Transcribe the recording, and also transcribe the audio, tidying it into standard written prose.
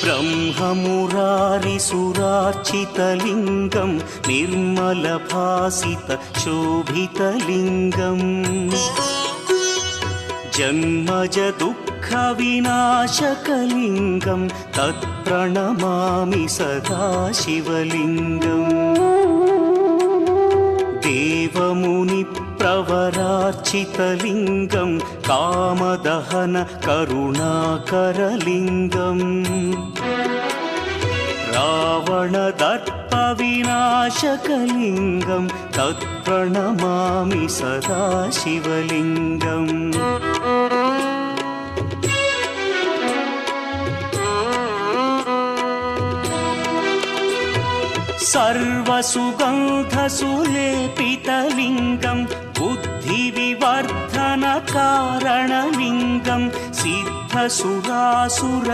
ब्रह्ममुरारिसुरार्चितलिङ्गं निर्मलभासितशोभितलिङ्गम् जन्मजदुःखविनाशकलिङ्गं तत्प्रणमामि सदा शिवलिङ्गम् देवमुनिप्रवरार्चितलिङ्गं कामदहन करुणाकरलिङ्गम् रावणदर्पविनाशकलिङ्गं तत्प्रणमामि सदा शिवलिङ्गम् सर्वसुगन्धसुलेपितलिङ्गं बुद्धिविवर्धनकारणलिङ्गं सिद्धसुरासुर